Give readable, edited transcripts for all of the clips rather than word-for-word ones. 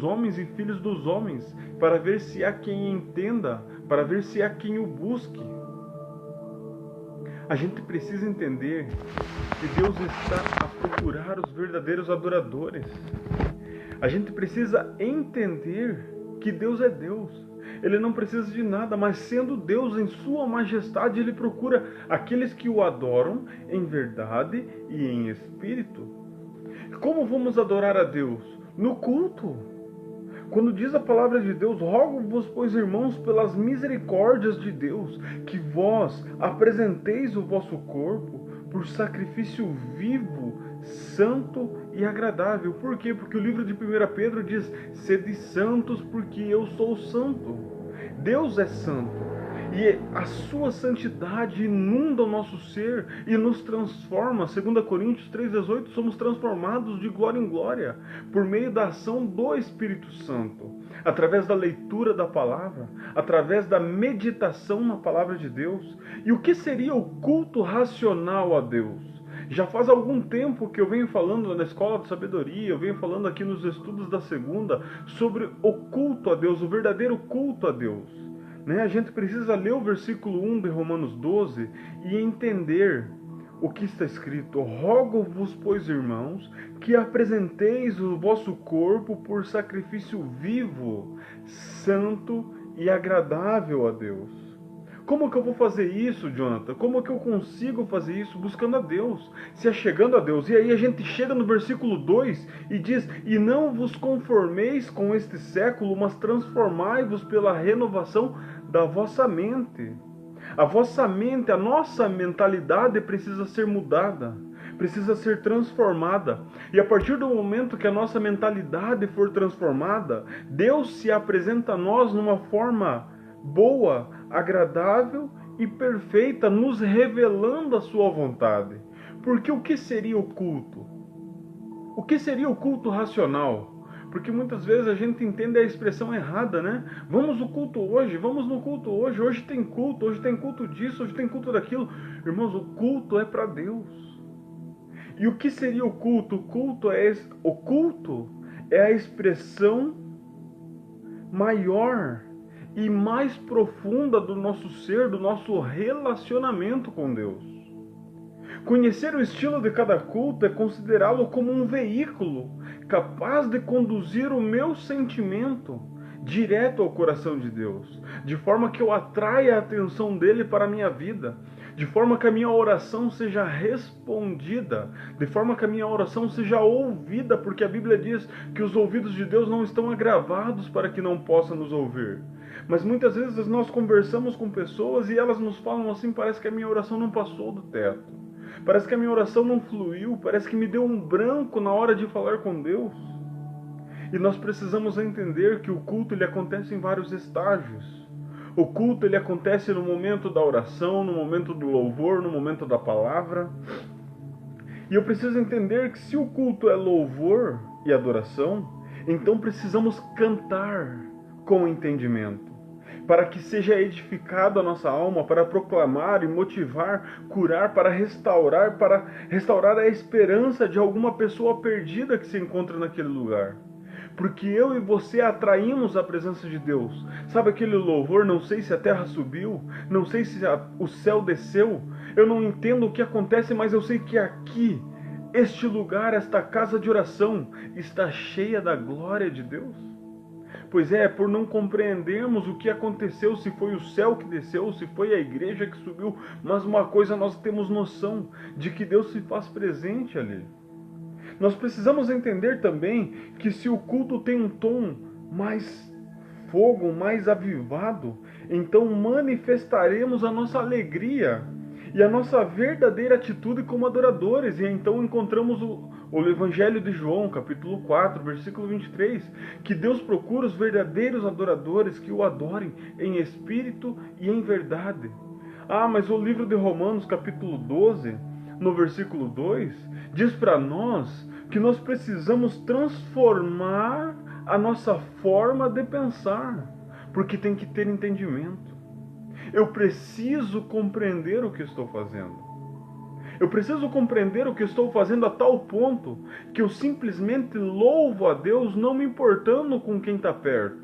dos homens e filhos dos homens, para ver se há quem entenda, para ver se há quem o busque. A gente precisa entender que Deus está a procurar os verdadeiros adoradores. A gente precisa entender que Deus é Deus. Ele não precisa de nada, mas sendo Deus em sua majestade, Ele procura aqueles que o adoram em verdade e em espírito. Como vamos adorar a Deus? No culto. Quando diz a palavra de Deus, rogo-vos, pois, irmãos, pelas misericórdias de Deus, que vós apresenteis o vosso corpo por sacrifício vivo, santo e agradável. Por quê? Porque o livro de 1 Pedro diz, sede santos porque eu sou santo. Deus é santo. E a sua santidade inunda o nosso ser e nos transforma. 2 Coríntios 3,18, somos transformados de glória em glória por meio da ação do Espírito Santo, através da leitura da palavra, através da meditação na palavra de Deus. E o que seria o culto racional a Deus? Já faz algum tempo que eu venho falando na Escola de Sabedoria, eu venho falando aqui nos estudos da segunda, sobre o culto a Deus, o verdadeiro culto a Deus. A gente precisa ler o versículo 1 de Romanos 12 e entender o que está escrito. Rogo-vos, pois, irmãos, que apresenteis o vosso corpo por sacrifício vivo, santo e agradável a Deus. Como que eu vou fazer isso, Jonathan? Como que eu consigo fazer isso? Buscando a Deus, se achegando a Deus. E aí a gente chega no versículo 2 e diz, e não vos conformeis com este século, mas transformai-vos pela renovação da vossa mente. A vossa mente, a nossa mentalidade precisa ser mudada, precisa ser transformada. E a partir do momento que a nossa mentalidade for transformada, Deus se apresenta a nós numa forma boa, agradável e perfeita, nos revelando a sua vontade. Porque o que seria o culto? O que seria o culto racional? Porque muitas vezes a gente entende a expressão errada, né? Vamos no culto hoje, vamos no culto hoje, hoje tem culto disso, hoje tem culto daquilo. Irmãos, o culto é para Deus. E o que seria o culto? O culto é a expressão maior e mais profunda do nosso ser, do nosso relacionamento com Deus. Conhecer o estilo de cada culto é considerá-lo como um veículo capaz de conduzir o meu sentimento direto ao coração de Deus, de forma que eu atraia a atenção dele para a minha vida, de forma que a minha oração seja respondida, de forma que a minha oração seja ouvida, porque a Bíblia diz que os ouvidos de Deus não estão agravados para que não possa nos ouvir. Mas muitas vezes nós conversamos com pessoas e elas nos falam assim, parece que a minha oração não passou do teto. Parece que a minha oração não fluiu, parece que me deu um branco na hora de falar com Deus. E nós precisamos entender que o culto ele acontece em vários estágios. O culto ele acontece no momento da oração, no momento do louvor, no momento da palavra. E eu preciso entender que se o culto é louvor e adoração, então precisamos cantar com entendimento, para que seja edificada a nossa alma, para proclamar e motivar, curar, para restaurar a esperança de alguma pessoa perdida que se encontra naquele lugar. Porque eu e você atraímos a presença de Deus. Sabe aquele louvor, não sei se a terra subiu, não sei se o céu desceu, eu não entendo o que acontece, mas eu sei que aqui, este lugar, esta casa de oração, está cheia da glória de Deus. Pois é, por não compreendermos o que aconteceu, se foi o céu que desceu, se foi a igreja que subiu, mas uma coisa nós temos noção, de que Deus se faz presente ali. Nós precisamos entender também que se o culto tem um tom mais fogo, mais avivado, então manifestaremos a nossa alegria e a nossa verdadeira atitude como adoradores. E então encontramos o Evangelho de João, capítulo 4, versículo 23, que Deus procura os verdadeiros adoradores que o adorem em espírito e em verdade. Mas o livro de Romanos, capítulo 12, no versículo 2, diz para nós que nós precisamos transformar a nossa forma de pensar, porque tem que ter entendimento. Eu preciso compreender o que estou fazendo. Eu preciso compreender o que estou fazendo a tal ponto que eu simplesmente louvo a Deus, não me importando com quem está perto.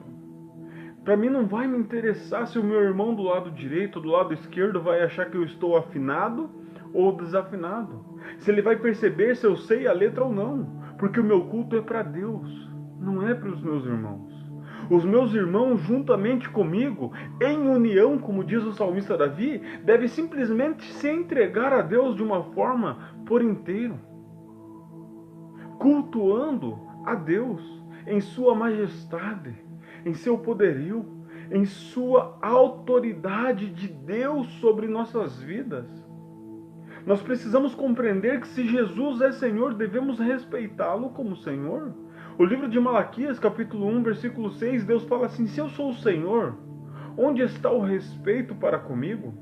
Para mim não vai me interessar se o meu irmão do lado direito ou do lado esquerdo vai achar que eu estou afinado ou desafinado. Se ele vai perceber se eu sei a letra ou não. Porque o meu culto é para Deus, não é para os meus irmãos. Os meus irmãos, juntamente comigo, em união, como diz o salmista Davi, devem simplesmente se entregar a Deus de uma forma por inteiro, cultuando a Deus em sua majestade, em seu poderio, em sua autoridade de Deus sobre nossas vidas. Nós precisamos compreender que se Jesus é Senhor, devemos respeitá-lo como Senhor. O livro de Malaquias, capítulo 1, versículo 6, Deus fala assim: se eu sou o Senhor, onde está o respeito para comigo?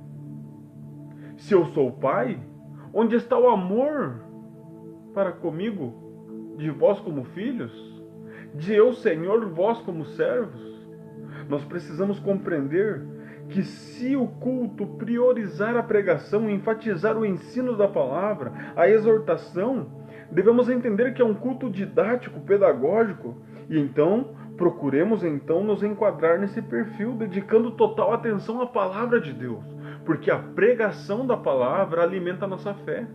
Se eu sou o Pai, onde está o amor para comigo, de vós como filhos? De eu, Senhor, vós como servos? Nós precisamos compreender que se o culto priorizar a pregação, enfatizar o ensino da palavra, a exortação, devemos entender que é um culto didático, pedagógico, e então procuremos nos enquadrar nesse perfil, dedicando total atenção à palavra de Deus, porque a pregação da palavra alimenta a nossa fé.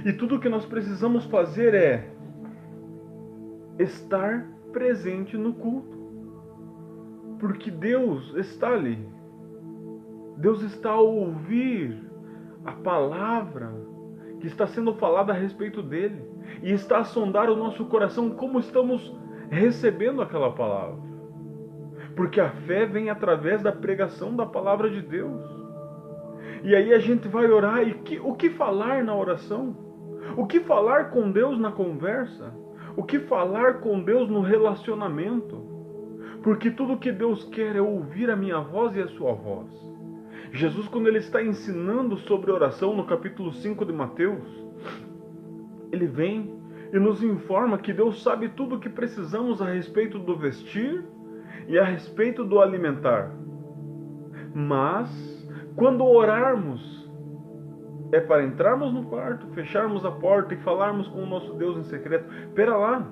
E tudo o que nós precisamos fazer é estar presente no culto, porque Deus está ali. Deus está a ouvir a palavra que está sendo falada a respeito dele e está a sondar o nosso coração como estamos recebendo aquela palavra. Porque a fé vem através da pregação da palavra de Deus. E aí a gente vai orar e o que falar na oração? O que falar com Deus na conversa? O que falar com Deus no relacionamento? Porque tudo que Deus quer é ouvir a minha voz e a sua voz. Jesus, quando ele está ensinando sobre oração no capítulo 5 de Mateus, ele vem e nos informa que Deus sabe tudo o que precisamos a respeito do vestir e a respeito do alimentar. Mas, quando orarmos, é para entrarmos no quarto, fecharmos a porta e falarmos com o nosso Deus em secreto. Pera lá,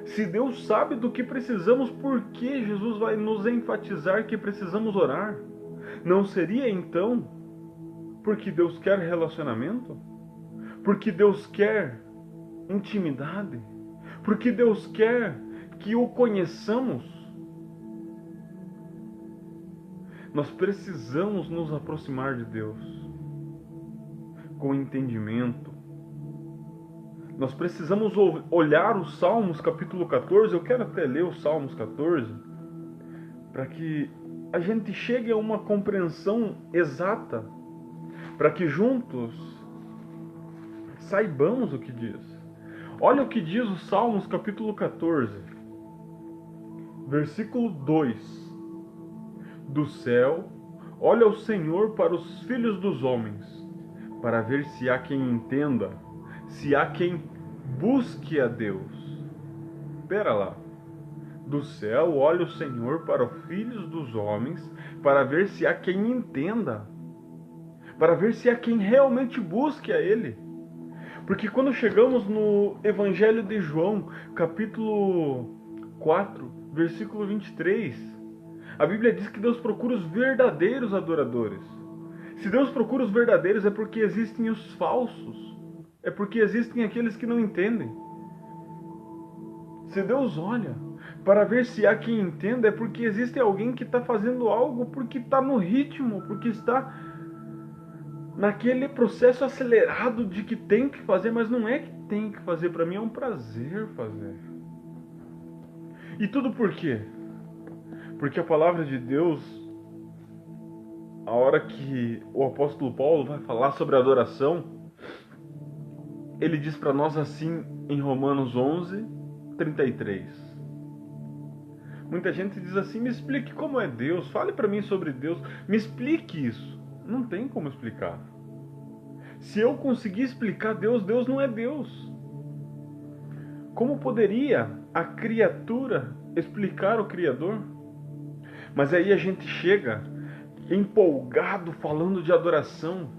se Deus sabe do que precisamos, por que Jesus vai nos enfatizar que precisamos orar? Não seria então porque Deus quer relacionamento? Porque Deus quer intimidade? Porque Deus quer que o conheçamos? Nós precisamos nos aproximar de Deus com entendimento. Nós precisamos olhar os Salmos capítulo 14. Eu quero até ler os Salmos 14 para que a gente chegue a uma compreensão exata, para que juntos saibamos o que diz. Olha o que diz o Salmos capítulo 14, versículo 2. Do céu, olha o Senhor para os filhos dos homens, para ver se há quem entenda, se há quem busque a Deus. Pera lá. Do céu, olha o Senhor para os filhos dos homens, para ver se há quem entenda, para ver se há quem realmente busque a Ele. Porque quando chegamos no Evangelho de João, capítulo 4, versículo 23, a Bíblia diz que Deus procura os verdadeiros adoradores. Se Deus procura os verdadeiros, é porque existem os falsos, é porque existem aqueles que não entendem. Se Deus olha para ver se há quem entenda, é porque existe alguém que está fazendo algo, porque está no ritmo, porque está naquele processo acelerado de que tem que fazer, mas não é que tem que fazer. Para mim é um prazer fazer. E tudo por quê? Porque a palavra de Deus, a hora que o apóstolo Paulo vai falar sobre adoração, ele diz para nós assim em Romanos 11, 33. Muita gente diz assim: me explique como é Deus, fale para mim sobre Deus, me explique isso. Não tem como explicar. Se eu conseguir explicar Deus, Deus não é Deus. Como poderia a criatura explicar o Criador? Mas aí a gente chega empolgado falando de adoração,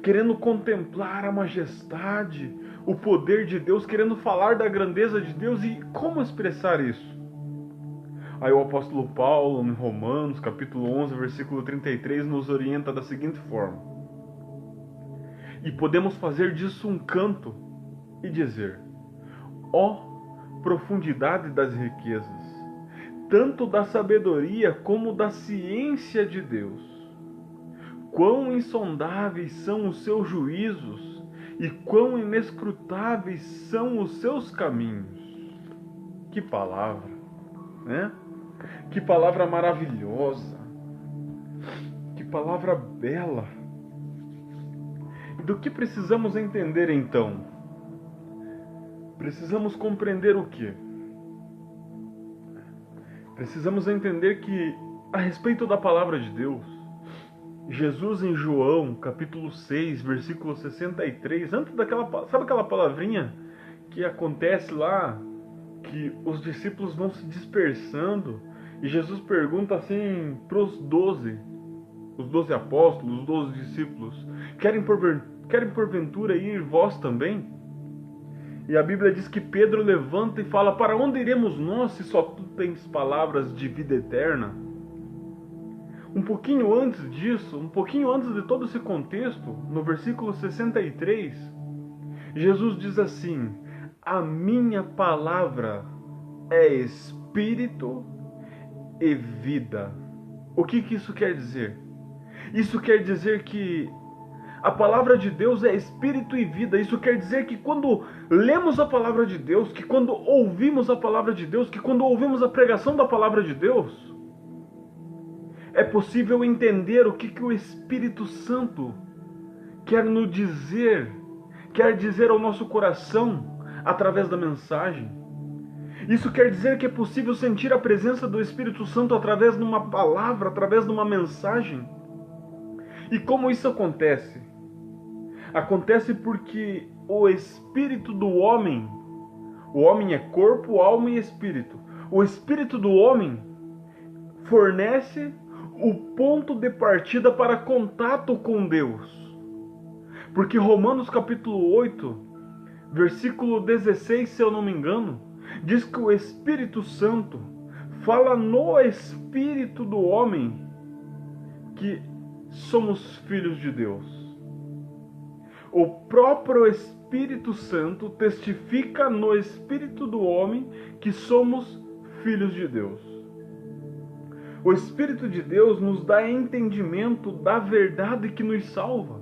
querendo contemplar a majestade, o poder de Deus, querendo falar da grandeza de Deus. E como expressar isso? Aí o apóstolo Paulo, em Romanos, capítulo 11, versículo 33, nos orienta da seguinte forma: e podemos fazer disso um canto e dizer: ó profundidade das riquezas, tanto da sabedoria como da ciência de Deus! Quão insondáveis são os seus juízos e quão inescrutáveis são os seus caminhos! Que palavra, né? Que palavra maravilhosa! Que palavra bela! E do que precisamos entender então? Precisamos compreender o quê? Precisamos entender que, a respeito da palavra de Deus, Jesus em João, capítulo 6, versículo 63, antes daquela, sabe aquela palavrinha que acontece lá, que os discípulos vão se dispersando, e Jesus pergunta assim para os 12 apóstolos, os 12 discípulos: querem porventura ir vós também? E a Bíblia diz que Pedro levanta e fala: para onde iremos nós, se só tu tens palavras de vida eterna? Um pouquinho antes disso, um pouquinho antes de todo esse contexto, no versículo 63, Jesus diz assim: a minha palavra é espírito e vida. O que isso quer dizer? Isso quer dizer que a palavra de Deus é espírito e vida. Isso quer dizer que quando lemos a palavra de Deus, que quando ouvimos a palavra de Deus, que quando ouvimos a pregação da palavra de Deus, é possível entender o que o Espírito Santo quer nos dizer, quer dizer ao nosso coração através da mensagem. Isso quer dizer que é possível sentir a presença do Espírito Santo através de uma palavra, através de uma mensagem. E como isso acontece? Acontece porque o espírito do homem, o homem é corpo, alma e espírito. O espírito do homem fornece o ponto de partida para contato com Deus. Porque Romanos capítulo 8, versículo 16, se eu não me engano, diz que o Espírito Santo fala no espírito do homem que somos filhos de Deus. O próprio Espírito Santo testifica no espírito do homem que somos filhos de Deus. O Espírito de Deus nos dá entendimento da verdade que nos salva.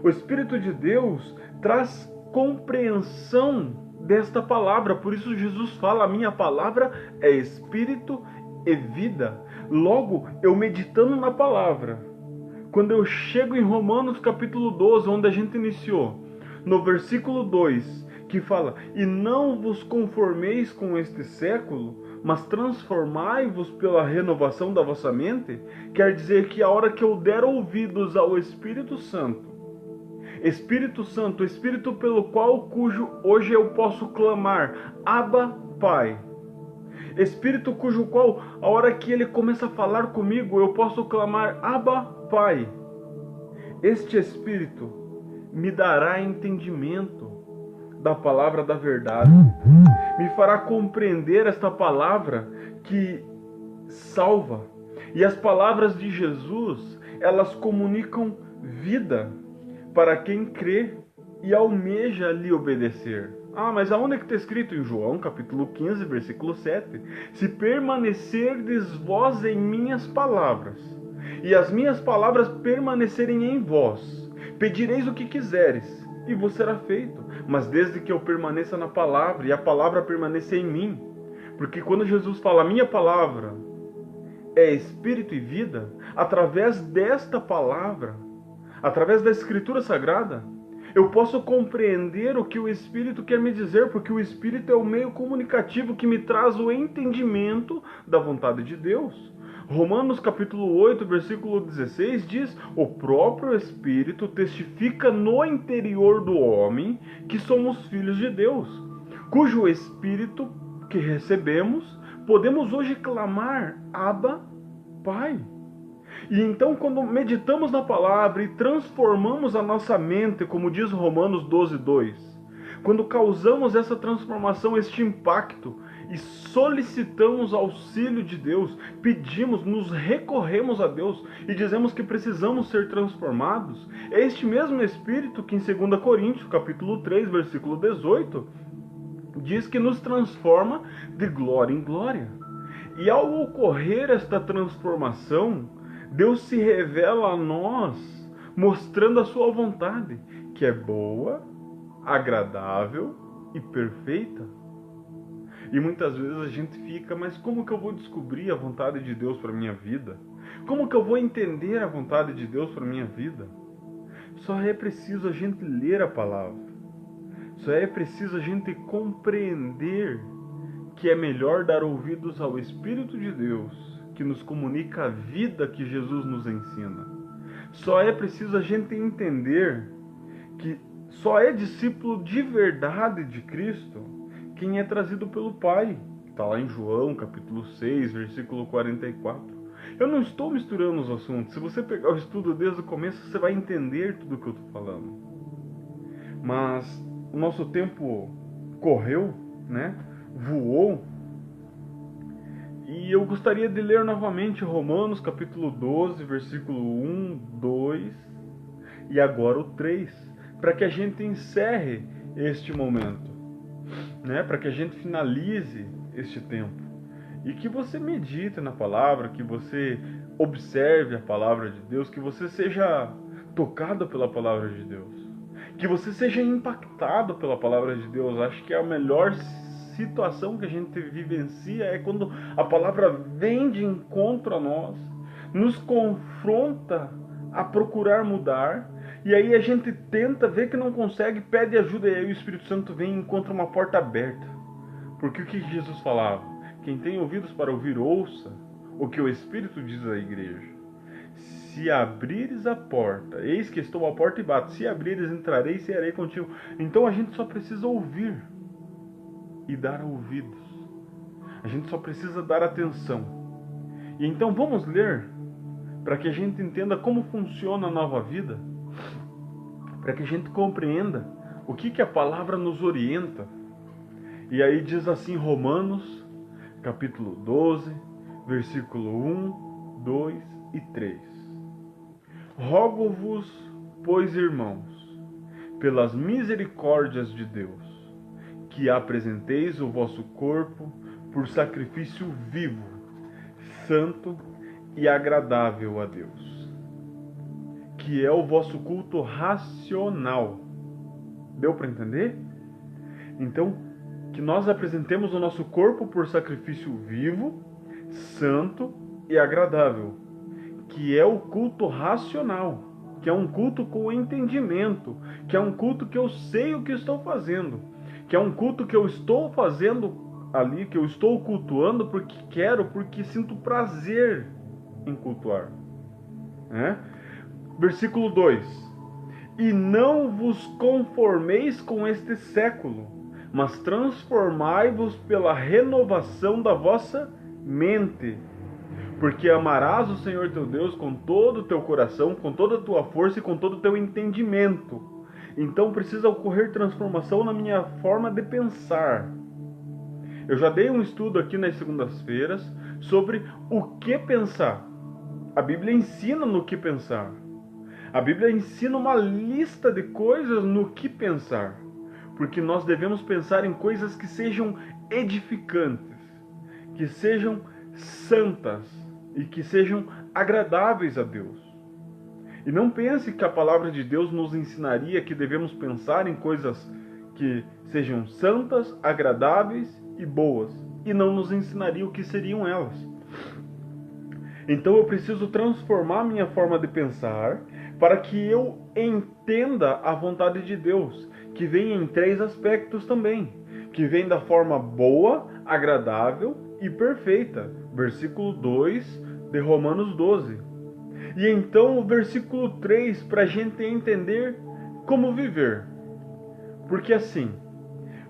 O Espírito de Deus traz compreensão desta palavra. Por isso Jesus fala: a minha palavra é espírito e vida. Logo, eu meditando na palavra, quando eu chego em Romanos capítulo 12, onde a gente iniciou, no versículo 2, que fala: e não vos conformeis com este século, mas transformai-vos pela renovação da vossa mente, quer dizer que a hora que eu der ouvidos ao Espírito Santo, o Espírito cujo hoje eu posso clamar: Abba, Pai. Espírito cujo qual, a hora que ele começa a falar comigo, eu posso clamar: Abba, Pai. Este Espírito me dará entendimento da palavra da verdade, me fará compreender esta palavra que salva. E as palavras de Jesus, elas comunicam vida para quem crê e almeja lhe obedecer. Ah, mas aonde é que está escrito? Em João capítulo 15, versículo 7. Se permanecerdes vós em minhas palavras, e as minhas palavras permanecerem em vós, pedireis o que quiseres, e vos será feito. Mas desde que eu permaneça na palavra, e a palavra permaneça em mim. Porque quando Jesus fala: a minha palavra é espírito e vida, através desta palavra, através da Escritura Sagrada, eu posso compreender o que o Espírito quer me dizer, porque o Espírito é o meio comunicativo que me traz o entendimento da vontade de Deus. Romanos capítulo 8, versículo 16 diz: o próprio Espírito testifica no interior do homem que somos filhos de Deus, cujo Espírito que recebemos, podemos hoje clamar: Abba, Pai. E então, quando meditamos na palavra e transformamos a nossa mente, como diz Romanos 12:2, quando causamos essa transformação, este impacto, e solicitamos auxílio de Deus, pedimos, nos recorremos a Deus e dizemos que precisamos ser transformados, é este mesmo Espírito que em 2 Coríntios, capítulo 3, versículo 18, diz que nos transforma de glória em glória. E ao ocorrer esta transformação, Deus se revela a nós, mostrando a sua vontade, que é boa, agradável e perfeita. E muitas vezes a gente fica, mas como que eu vou descobrir a vontade de Deus para minha vida? Como que eu vou entender a vontade de Deus para minha vida? Só é preciso a gente ler a palavra. Só é preciso a gente compreender que é melhor dar ouvidos ao Espírito de Deus, que nos comunica a vida que Jesus nos ensina. Só é preciso a gente entender que só é discípulo de verdade de Cristo quem é trazido pelo Pai. Está lá em João, capítulo 6, versículo 44. Eu não estou misturando os assuntos. Se você pegar o estudo desde o começo, você vai entender tudo o que eu estou falando. Mas o nosso tempo correu, né? Voou. E eu gostaria de ler novamente Romanos, capítulo 12, versículo 1, 2 e agora o 3, para que a gente encerre este momento, né? Para que a gente finalize este tempo e que você medite na palavra, que você observe a palavra de Deus, que você seja tocado pela palavra de Deus, que você seja impactado pela palavra de Deus. Acho que a melhor situação que a gente vivencia é quando a palavra vem de encontro a nós, nos confronta a procurar mudar, e aí a gente tenta, vê que não consegue, pede ajuda, e aí o Espírito Santo vem e encontra uma porta aberta. Porque o que Jesus falava? Quem tem ouvidos para ouvir, ouça o que o Espírito diz à igreja. Se abrires a porta, eis que estou à porta e bato, se abrires, entrarei e cearei contigo. Então a gente só precisa ouvir e dar ouvidos. A gente só precisa dar atenção. E então vamos ler, para que a gente entenda como funciona a nova vida, para que a gente compreenda o que a palavra nos orienta. E aí diz assim, Romanos, capítulo 12, versículo 1, 2 e 3. Rogo-vos, pois, irmãos, pelas misericórdias de Deus, que apresenteis o vosso corpo por sacrifício vivo, santo e agradável a Deus, que é o vosso culto racional. Deu para entender? Então, que nós apresentemos o nosso corpo por sacrifício vivo, santo e agradável, que é o culto racional, que é um culto com entendimento, que é um culto que eu sei o que estou fazendo, que é um culto que eu estou fazendo ali, que eu estou cultuando porque quero, porque sinto prazer em cultuar. Versículo 2. E não vos conformeis com este século, mas transformai-vos pela renovação da vossa mente, porque amarás o Senhor teu Deus com todo o teu coração, com toda a tua força e com todo o teu entendimento. Então precisa ocorrer transformação na minha forma de pensar. Eu já dei um estudo aqui nas segundas-feiras sobre o que pensar. A Bíblia ensina no que pensar. A Bíblia ensina uma lista de coisas no que pensar. Porque nós devemos pensar em coisas que sejam edificantes, que sejam santas e que sejam agradáveis a Deus. E não pense que a palavra de Deus nos ensinaria que devemos pensar em coisas que sejam santas, agradáveis e boas, e não nos ensinaria o que seriam elas. Então eu preciso transformar minha forma de pensar para que eu entenda a vontade de Deus, que vem em 3 aspectos também, que vem da forma boa, agradável e perfeita. Versículo 2 de Romanos 12. E então o versículo 3, para a gente entender como viver. Porque assim,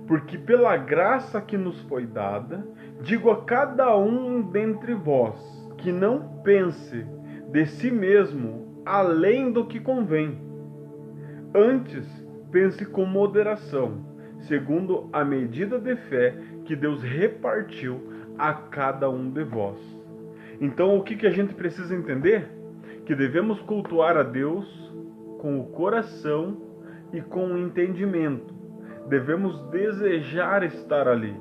porque pela graça que nos foi dada, digo a cada um dentre vós, que não pense de si mesmo além do que convém. Antes, pense com moderação, segundo a medida de fé que Deus repartiu a cada um de vós. Então, o que a gente precisa entender? Que devemos cultuar a Deus com o coração e com o entendimento. Devemos desejar estar ali.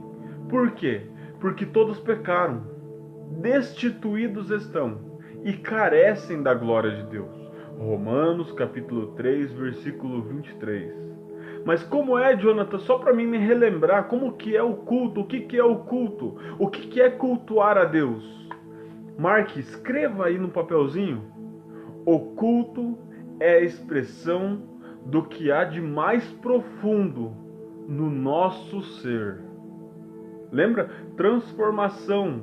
Por quê? Porque todos pecaram, destituídos estão e carecem da glória de Deus. Romanos capítulo 3, versículo 23. Mas como é, Jonathan, só para mim me relembrar, como que é o culto, o que é o culto, o que é cultuar a Deus? Marque, escreva aí no papelzinho. O culto é a expressão do que há de mais profundo no nosso ser. Lembra? Transformação,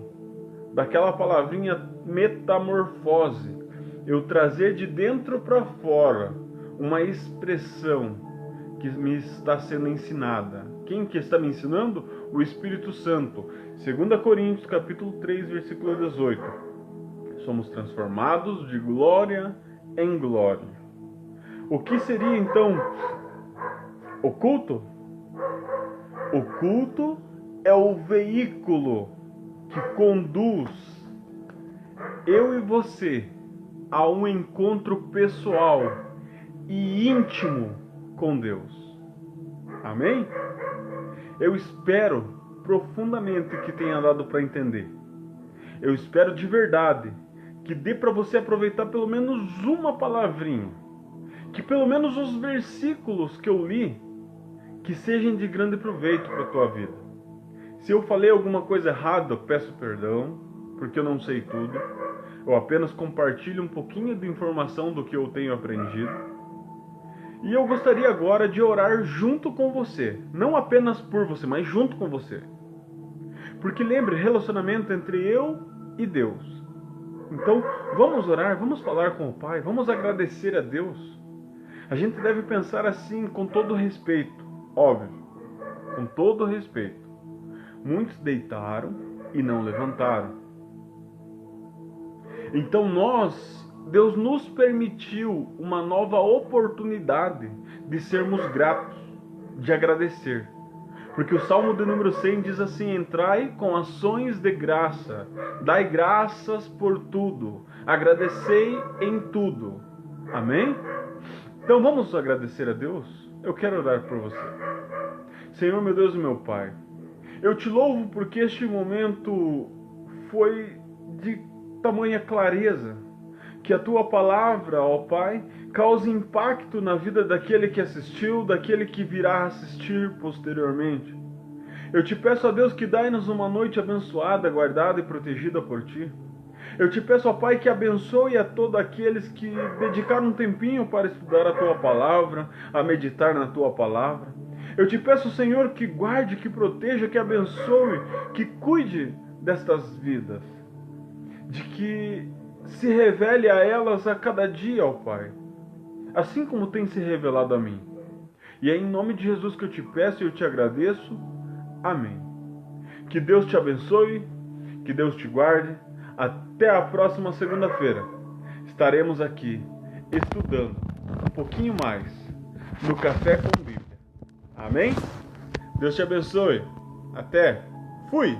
daquela palavrinha metamorfose. Eu trazer de dentro para fora uma expressão que me está sendo ensinada. Quem que está me ensinando? O Espírito Santo. 2 Coríntios capítulo 3, versículo 18. Somos transformados de glória em glória. O que seria então o culto? O culto é o veículo que conduz eu e você a um encontro pessoal e íntimo com Deus. Amém? Eu espero profundamente que tenha dado para entender. Eu espero de verdade que dê para você aproveitar pelo menos uma palavrinha, que pelo menos os versículos que eu li, que sejam de grande proveito para a tua vida. Se eu falei alguma coisa errada, eu peço perdão, porque eu não sei tudo. Eu apenas compartilho um pouquinho de informação do que eu tenho aprendido. E eu gostaria agora de orar junto com você, não apenas por você, mas junto com você. Porque lembre, relacionamento entre eu e Deus. Então, vamos orar, vamos falar com o Pai, vamos agradecer a Deus. A gente deve pensar assim, com todo respeito, óbvio, com todo respeito. Muitos deitaram e não levantaram. Então Deus nos permitiu uma nova oportunidade de sermos gratos, de agradecer. Porque o Salmo de número 100 diz assim: entrai com ações de graça, dai graças por tudo, agradecei em tudo. Amém? Então vamos agradecer a Deus? Eu quero orar por você. Senhor, meu Deus e meu Pai, eu te louvo porque este momento foi de tamanha clareza, que a tua palavra, ó Pai, cause impacto na vida daquele que assistiu, daquele que virá assistir posteriormente. Eu te peço, ó Deus, que dai-nos uma noite abençoada, guardada e protegida por Ti. Eu te peço, ó Pai, que abençoe a todos aqueles que dedicaram um tempinho para estudar a Tua palavra, a meditar na Tua palavra. Eu te peço, Senhor, que guarde, que proteja, que abençoe, que cuide destas vidas, de que se revele a elas a cada dia, ó Pai, assim como tem se revelado a mim. E é em nome de Jesus que eu te peço e eu te agradeço. Amém. Que Deus te abençoe, que Deus te guarde. Até a próxima segunda-feira. Estaremos aqui estudando um pouquinho mais no Café com Bíblia. Amém? Deus te abençoe. Até. Fui!